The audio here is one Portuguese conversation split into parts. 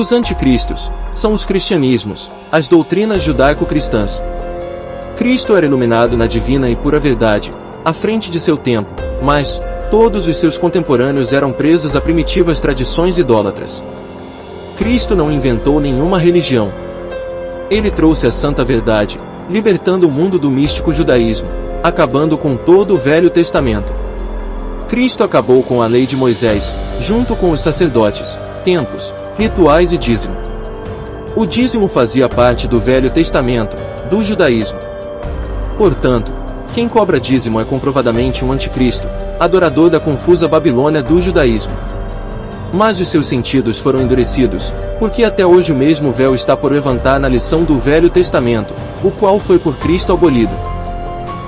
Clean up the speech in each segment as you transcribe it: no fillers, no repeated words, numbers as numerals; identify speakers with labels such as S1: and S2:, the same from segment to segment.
S1: Os anticristos são os cristianismos, as doutrinas judaico-cristãs. Cristo era iluminado na divina e pura verdade, à frente de seu tempo, mas todos os seus contemporâneos eram presos a primitivas tradições idólatras. Cristo não inventou nenhuma religião. Ele trouxe a santa verdade, libertando o mundo do místico judaísmo, acabando com todo o Velho Testamento. Cristo acabou com a lei de Moisés, junto com os sacerdotes, templos, rituais e dízimo. O dízimo fazia parte do Velho Testamento, do judaísmo. Portanto, quem cobra dízimo é comprovadamente um anticristo, adorador da confusa Babilônia do judaísmo. Mas os seus sentidos foram endurecidos, porque até hoje o mesmo véu está por levantar na lição do Velho Testamento, o qual foi por Cristo abolido.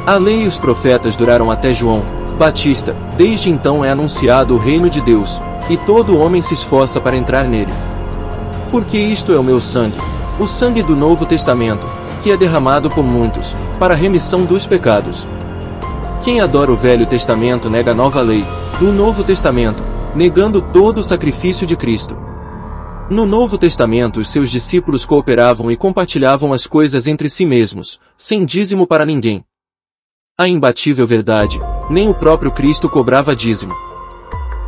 S1: A lei e os profetas duraram até João Batista, desde então é anunciado o reino de Deus, e todo homem se esforça para entrar nele. Porque isto é o meu sangue, o sangue do Novo Testamento, que é derramado por muitos, para a remissão dos pecados. Quem adora o Velho Testamento nega a nova lei, do Novo Testamento, negando todo o sacrifício de Cristo. No Novo Testamento os seus discípulos cooperavam e compartilhavam as coisas entre si mesmos, sem dízimo para ninguém. A imbatível verdade, nem o próprio Cristo cobrava dízimo.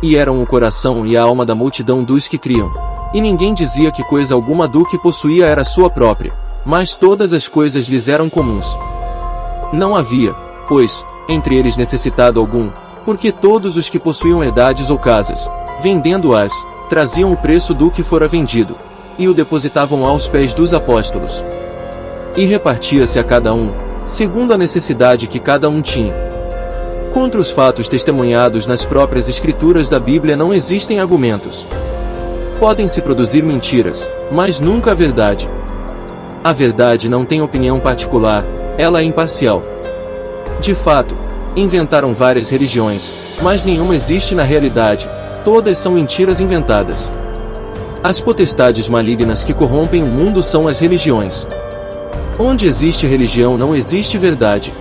S1: E eram o coração e a alma da multidão dos que criam. E ninguém dizia que coisa alguma do que possuía era sua própria, mas todas as coisas lhes eram comuns. Não havia, pois, entre eles necessitado algum, porque todos os que possuíam herdades ou casas, vendendo-as, traziam o preço do que fora vendido, e o depositavam aos pés dos apóstolos. E repartia-se a cada um, segundo a necessidade que cada um tinha. Contra os fatos testemunhados nas próprias escrituras da Bíblia não existem argumentos. Podem-se produzir mentiras, mas nunca a verdade. A verdade não tem opinião particular, ela é imparcial. De fato, inventaram várias religiões, mas nenhuma existe na realidade, todas são mentiras inventadas. As potestades malignas que corrompem o mundo são as religiões. Onde existe religião não existe verdade.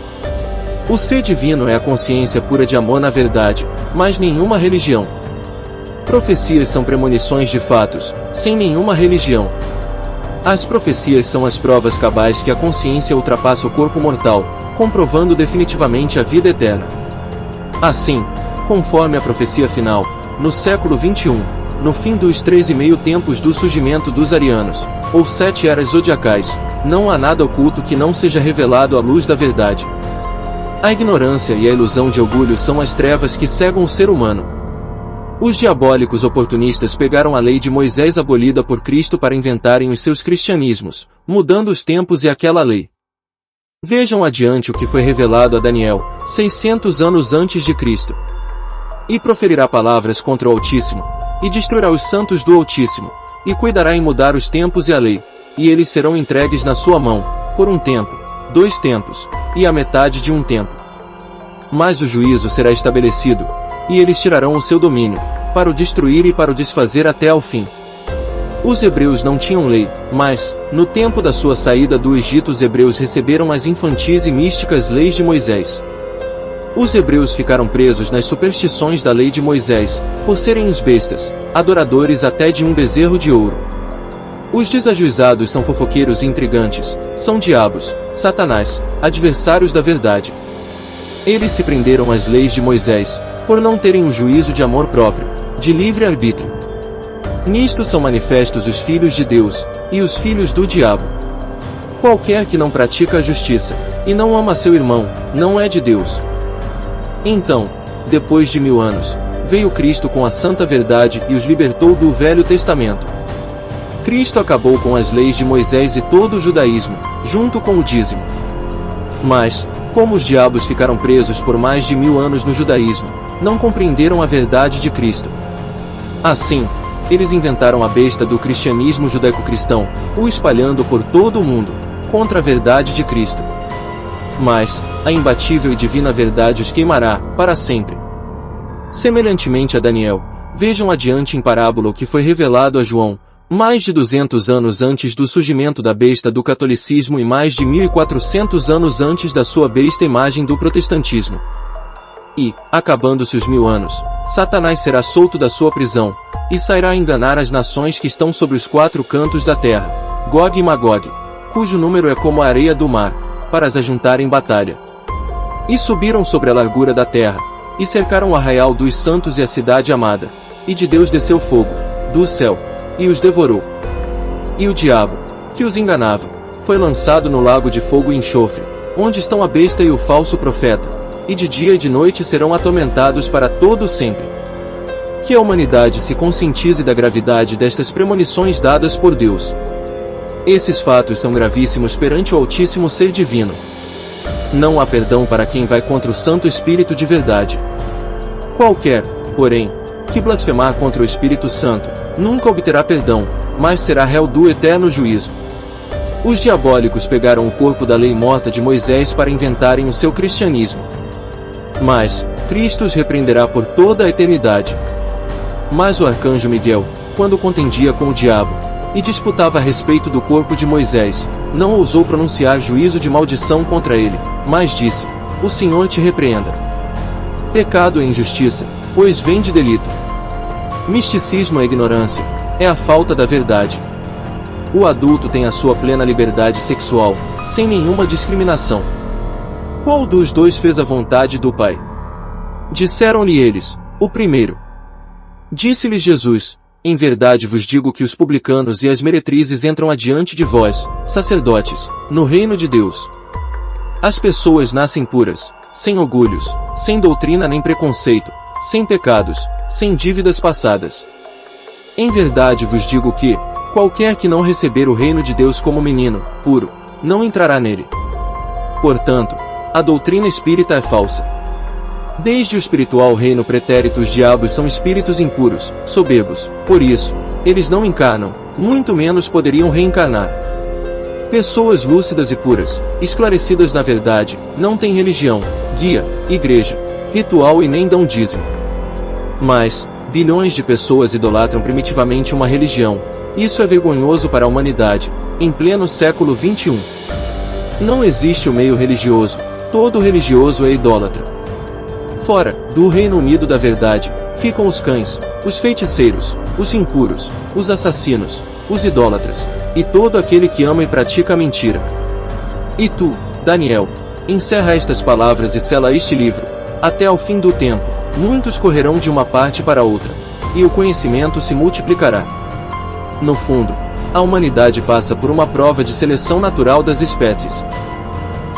S1: O ser divino é a consciência pura de amor na verdade, mas nenhuma religião. Profecias são premonições de fatos, sem nenhuma religião. As profecias são as provas cabais que a consciência ultrapassa o corpo mortal, comprovando definitivamente a vida eterna. Assim, conforme a profecia final, no século XXI, no fim dos 3,5 tempos do surgimento dos arianos, ou 7 eras zodiacais, não há nada oculto que não seja revelado à luz da verdade. A ignorância e a ilusão de orgulho são as trevas que cegam o ser humano. Os diabólicos oportunistas pegaram a lei de Moisés abolida por Cristo para inventarem os seus cristianismos, mudando os tempos e aquela lei. Vejam adiante o que foi revelado a Daniel, 600 anos antes de Cristo. E proferirá palavras contra o Altíssimo, e destruirá os santos do Altíssimo, e cuidará em mudar os tempos e a lei, e eles serão entregues na sua mão, por um tempo, 2 tempos, e a metade de um tempo. Mas o juízo será estabelecido, e eles tirarão o seu domínio, para o destruir e para o desfazer até ao fim. Os hebreus não tinham lei, mas, no tempo da sua saída do Egito os hebreus receberam as infantis e místicas leis de Moisés. Os hebreus ficaram presos nas superstições da lei de Moisés, por serem uns bestas, adoradores até de um bezerro de ouro. Os desajuizados são fofoqueiros e intrigantes, são diabos, Satanás, adversários da verdade. Eles se prenderam às leis de Moisés, por não terem um juízo de amor próprio, de livre arbítrio. Nisto são manifestos os filhos de Deus, e os filhos do diabo. Qualquer que não pratica a justiça, e não ama seu irmão, não é de Deus. Então, depois de 1000 anos, veio Cristo com a santa verdade e os libertou do Velho Testamento. Cristo acabou com as leis de Moisés e todo o judaísmo, junto com o dízimo. Mas, como os diabos ficaram presos por mais de 1000 anos no judaísmo, não compreenderam a verdade de Cristo. Assim, eles inventaram a besta do cristianismo judaico-cristão, o espalhando por todo o mundo, contra a verdade de Cristo. Mas, a imbatível e divina verdade os queimará, para sempre. Semelhantemente a Daniel, vejam adiante em parábola o que foi revelado a João, mais de 200 anos antes do surgimento da besta do catolicismo e mais de 1400 anos antes da sua besta imagem do protestantismo. E, acabando-se os 1000 anos, Satanás será solto da sua prisão, e sairá a enganar as nações que estão sobre os 4 cantos da terra, Gog e Magog, cujo número é como a areia do mar, para as ajuntar em batalha. E subiram sobre a largura da terra, e cercaram o arraial dos santos e a cidade amada, e de Deus desceu fogo, do céu, e os devorou. E o diabo, que os enganava, foi lançado no lago de fogo e enxofre, onde estão a besta e o falso profeta, e de dia e de noite serão atormentados para todo sempre. Que a humanidade se conscientize da gravidade destas premonições dadas por Deus. Esses fatos são gravíssimos perante o Altíssimo Ser Divino. Não há perdão para quem vai contra o Santo Espírito de verdade. Qualquer, porém, que blasfemar contra o Espírito Santo, nunca obterá perdão, mas será réu do eterno juízo. Os diabólicos pegaram o corpo da lei morta de Moisés para inventarem o seu cristianismo. Mas Cristo os repreenderá por toda a eternidade. Mas o arcanjo Miguel, quando contendia com o diabo, e disputava a respeito do corpo de Moisés, não ousou pronunciar juízo de maldição contra ele, mas disse: O Senhor te repreenda. Pecado é injustiça, pois vem de delito. Misticismo é ignorância, é a falta da verdade. O adulto tem a sua plena liberdade sexual, sem nenhuma discriminação. Qual dos dois fez a vontade do Pai? Disseram-lhe eles: O primeiro. Disse-lhes Jesus: Em verdade vos digo que os publicanos e as meretrizes entram adiante de vós, sacerdotes, no reino de Deus. As pessoas nascem puras, sem orgulhos, sem doutrina nem preconceito, sem pecados, sem dívidas passadas. Em verdade vos digo que, qualquer que não receber o reino de Deus como menino, puro, não entrará nele. Portanto, a doutrina espírita é falsa. Desde o espiritual reino pretérito os diabos são espíritos impuros, soberbos, por isso, eles não encarnam, muito menos poderiam reencarnar. Pessoas lúcidas e puras, esclarecidas na verdade, não têm religião, guia, igreja, ritual e nem dão dízimo. Mas, bilhões de pessoas idolatram primitivamente uma religião. Isso é vergonhoso para a humanidade, em pleno século XXI. Não existe o meio religioso, todo religioso é idólatra. Fora do Reino Unido da verdade, ficam os cães, os feiticeiros, os impuros, os assassinos, os idólatras, e todo aquele que ama e pratica a mentira. E tu, Daniel, encerra estas palavras e sela este livro. Até ao fim do tempo, muitos correrão de uma parte para outra, e o conhecimento se multiplicará. No fundo, a humanidade passa por uma prova de seleção natural das espécies.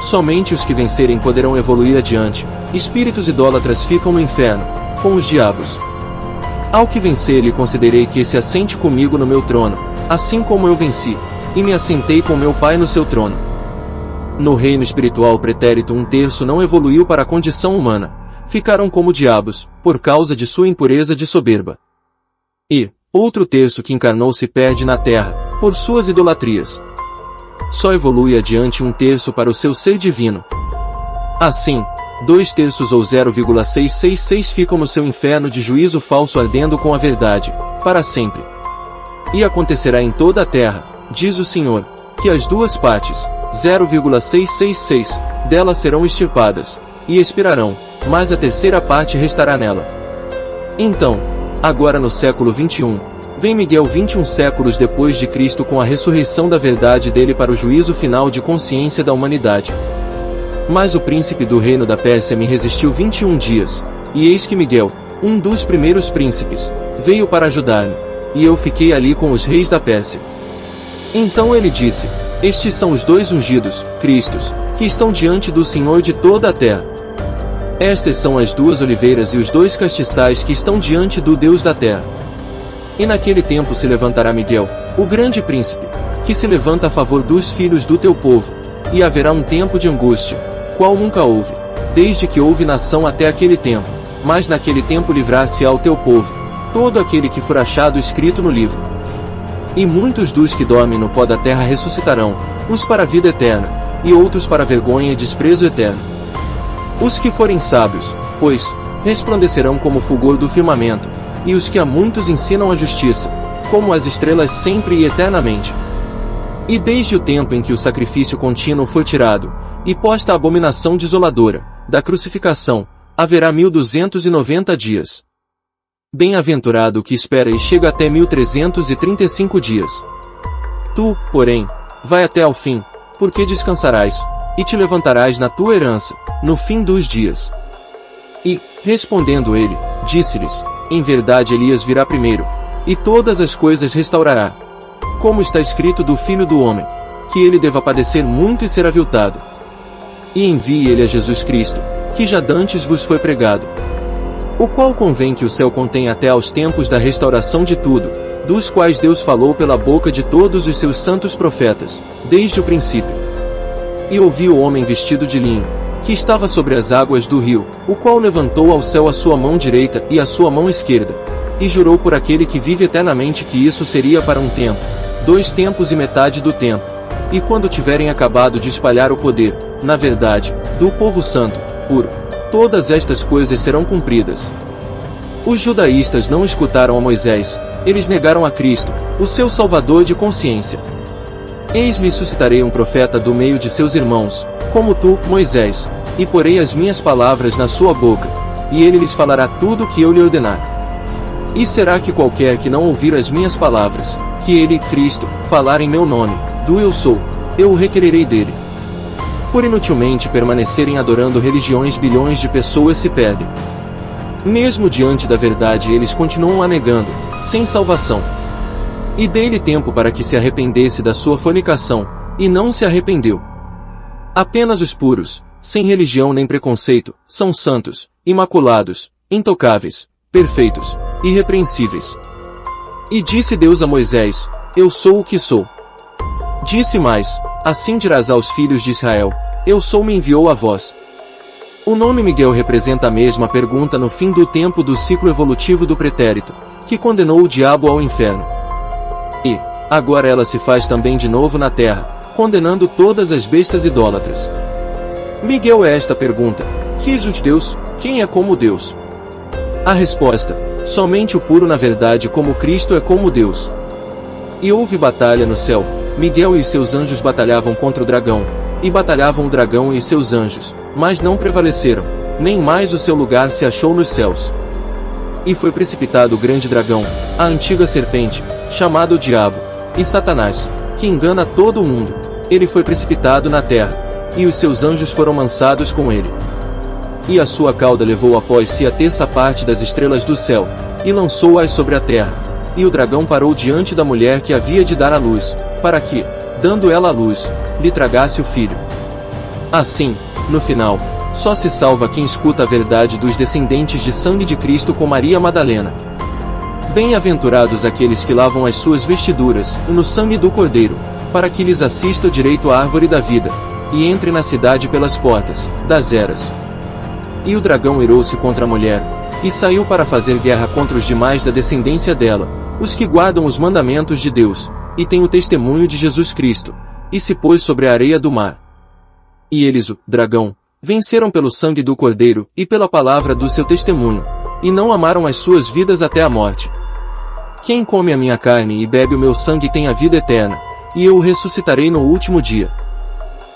S1: Somente os que vencerem poderão evoluir adiante. Espíritos idólatras ficam no inferno, com os diabos. Ao que vencer lhe concederei que se assente comigo no meu trono, assim como eu venci, e me assentei com meu Pai no seu trono. No reino espiritual pretérito 1/3 não evoluiu para a condição humana, ficaram como diabos, por causa de sua impureza de soberba. E, outro terço que encarnou se perde na terra, por suas idolatrias. Só evolui adiante 1/3 para o seu ser divino. Assim, 2/3 ou 0,666 ficam no seu inferno de juízo falso ardendo com a verdade, para sempre. E acontecerá em toda a terra, diz o Senhor, que as 2 partes, 0,666, delas serão extirpadas, e expirarão, mas a 3ª parte restará nela. Então, agora no século XXI, vem Miguel 21 séculos depois de Cristo com a ressurreição da verdade dele para o juízo final de consciência da humanidade. Mas o príncipe do reino da Pérsia me resistiu 21 dias, e eis que Miguel, um dos primeiros príncipes, veio para ajudar-me, e eu fiquei ali com os reis da Pérsia. Então ele disse: Estes são os 2 ungidos, Cristos, que estão diante do Senhor de toda a terra. Estas são as 2 oliveiras e os 2 castiçais que estão diante do Deus da terra. E naquele tempo se levantará Miguel, o grande príncipe, que se levanta a favor dos filhos do teu povo, e haverá um tempo de angústia, qual nunca houve, desde que houve nação até aquele tempo, mas naquele tempo livrar-se-á o teu povo, todo aquele que for achado escrito no livro. E muitos dos que dormem no pó da terra ressuscitarão, uns para a vida eterna, e outros para a vergonha e desprezo eterno. Os que forem sábios, pois, resplandecerão como o fulgor do firmamento, e os que a muitos ensinam a justiça, como as estrelas sempre e eternamente. E desde o tempo em que o sacrifício contínuo foi tirado, e posta a abominação desoladora, da crucificação, haverá 1290 dias. Bem-aventurado o que espera e chega até 1335 dias. Tu, porém, vai até ao fim, porque descansarás, e te levantarás na tua herança, no fim dos dias. E, respondendo ele, disse-lhes, em verdade Elias virá primeiro, e todas as coisas restaurará. Como está escrito do Filho do Homem, que ele deva padecer muito e ser aviltado. E envie ele a Jesus Cristo, que já dantes vos foi pregado. O qual convém que o céu contenha até aos tempos da restauração de tudo, dos quais Deus falou pela boca de todos os seus santos profetas, desde o princípio. E ouvi o homem vestido de linho, que estava sobre as águas do rio, o qual levantou ao céu a sua mão direita e a sua mão esquerda, e jurou por aquele que vive eternamente que isso seria para um tempo, 2 tempos e metade do tempo, e quando tiverem acabado de espalhar o poder, na verdade, do povo santo, puro, todas estas coisas serão cumpridas. Os judaístas não escutaram a Moisés, eles negaram a Cristo, o seu Salvador de consciência. Eis-lhe suscitarei um profeta do meio de seus irmãos, como tu, Moisés, e porei as minhas palavras na sua boca, e ele lhes falará tudo o que eu lhe ordenar. E será que qualquer que não ouvir as minhas palavras, que ele, Cristo, falar em meu nome, do eu sou, eu o requererei dele. Por inutilmente permanecerem adorando religiões, bilhões de pessoas se perdem. Mesmo diante da verdade eles continuam a negando, sem salvação. E dei-lhe tempo para que se arrependesse da sua fornicação, e não se arrependeu. Apenas os puros, sem religião nem preconceito, são santos, imaculados, intocáveis, perfeitos, irrepreensíveis. E disse Deus a Moisés, eu sou o que sou. Disse mais, assim dirás aos filhos de Israel, eu sou me enviou a vós. O nome Miguel representa a mesma pergunta no fim do tempo do ciclo evolutivo do pretérito, que condenou o diabo ao inferno. E, agora ela se faz também de novo na terra, condenando todas as bestas idólatras. Miguel é esta pergunta, quis o de Deus, quem é como Deus? A resposta, somente o puro na verdade como Cristo é como Deus. E houve batalha no céu, Miguel e seus anjos batalhavam contra o dragão, e batalhavam o dragão e seus anjos, mas não prevaleceram, nem mais o seu lugar se achou nos céus. E foi precipitado o grande dragão, a antiga serpente, chamado o Diabo, e Satanás, que engana todo o mundo, ele foi precipitado na terra, e os seus anjos foram lançados com ele. E a sua cauda levou após si a terça parte das estrelas do céu, e lançou-as sobre a terra. E o dragão parou diante da mulher que havia de dar à luz, para que, dando ela à luz, lhe tragasse o filho. Assim, no final, só se salva quem escuta a verdade dos descendentes de sangue de Cristo com Maria Madalena. Bem-aventurados aqueles que lavam as suas vestiduras, no sangue do Cordeiro, para que lhes assista o direito à árvore da vida, e entre na cidade pelas portas, das eras. E o dragão irou-se contra a mulher, e saiu para fazer guerra contra os demais da descendência dela, os que guardam os mandamentos de Deus, e têm o testemunho de Jesus Cristo, e se pôs sobre a areia do mar. E eles, o dragão, venceram pelo sangue do Cordeiro, e pela palavra do seu testemunho, e não amaram as suas vidas até a morte. Quem come a minha carne e bebe o meu sangue tem a vida eterna, e eu o ressuscitarei no último dia.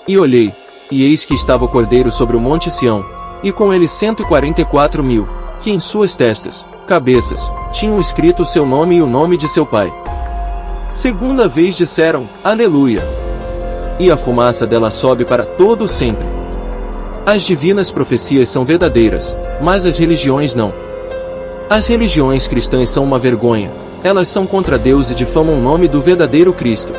S1: E olhei, e eis que estava o Cordeiro sobre o monte Sião, e com ele 144.000, que em suas testas, cabeças, tinham escrito o seu nome e o nome de seu pai. Segunda vez disseram, Aleluia! E a fumaça dela sobe para todo o sempre. As divinas profecias são verdadeiras, mas as religiões não. As religiões cristãs são uma vergonha, elas são contra Deus e difamam o nome do verdadeiro Cristo.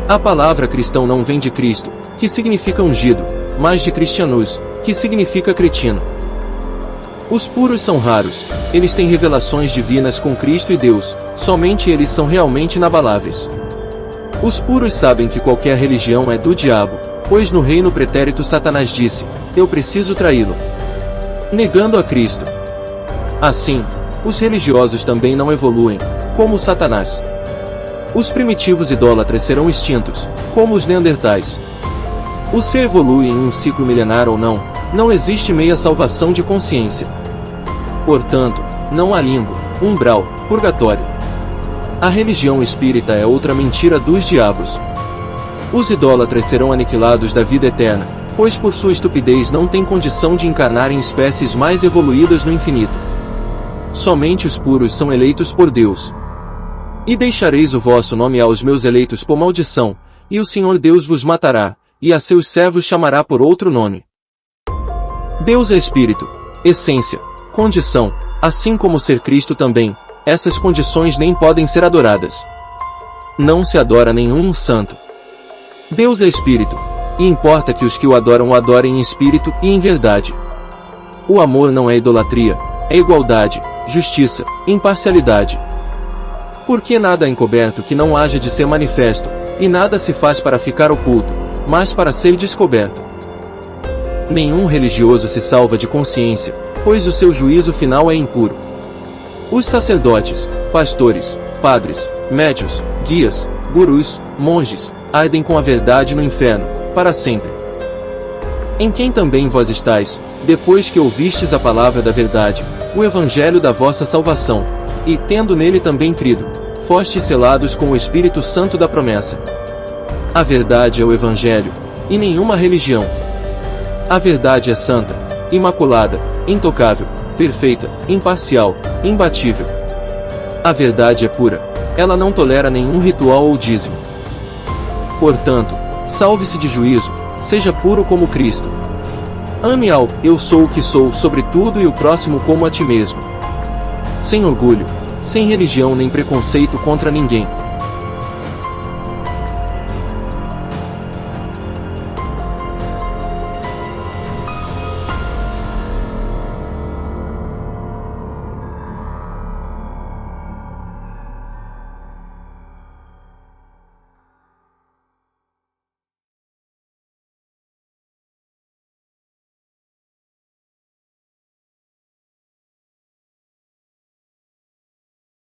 S1: A palavra cristão não vem de Cristo, que significa ungido, mas de cristianos, que significa cretino. Os puros são raros, eles têm revelações divinas com Cristo e Deus, somente eles são realmente inabaláveis. Os puros sabem que qualquer religião é do diabo, pois no reino pretérito Satanás disse, eu preciso traí-lo. Negando a Cristo. Assim, os religiosos também não evoluem, como Satanás. Os primitivos idólatras serão extintos, como os neandertais. O ser evolui em um ciclo milenar ou não, não existe meia salvação de consciência. Portanto, não há limbo, umbral, purgatório. A religião espírita é outra mentira dos diabos. Os idólatras serão aniquilados da vida eterna, pois por sua estupidez não têm condição de encarnar em espécies mais evoluídas no infinito. somente os puros são eleitos por Deus. E deixareis o vosso nome aos meus eleitos por maldição, e o Senhor Deus vos matará, e a seus servos chamará por outro nome. Deus é Espírito, essência, condição, assim como ser Cristo também, essas condições nem podem ser adoradas. Não se adora nenhum santo. Deus é Espírito, e importa que os que o adorem em espírito e em verdade. O amor não é idolatria, é igualdade, justiça, imparcialidade. Porque nada é encoberto que não haja de ser manifesto, e nada se faz para ficar oculto, mas para ser descoberto. Nenhum religioso se salva de consciência, pois o seu juízo final é impuro. Os sacerdotes, pastores, padres, médios, guias, gurus, monges, ardem com a verdade no inferno, para sempre. Em quem também vós estáis, depois que ouvistes a palavra da verdade, o evangelho da vossa salvação, e, tendo nele também crido, fostes selados com o Espírito Santo da promessa. A verdade é o evangelho, e nenhuma religião. A verdade é santa, imaculada, intocável, perfeita, imparcial, imbatível. A verdade é pura, ela não tolera nenhum ritual ou dízimo. Portanto, salve-se de juízo, seja puro como Cristo. Ame ao eu sou o que sou sobretudo e o próximo como a ti mesmo. Sem orgulho, sem religião nem preconceito contra ninguém.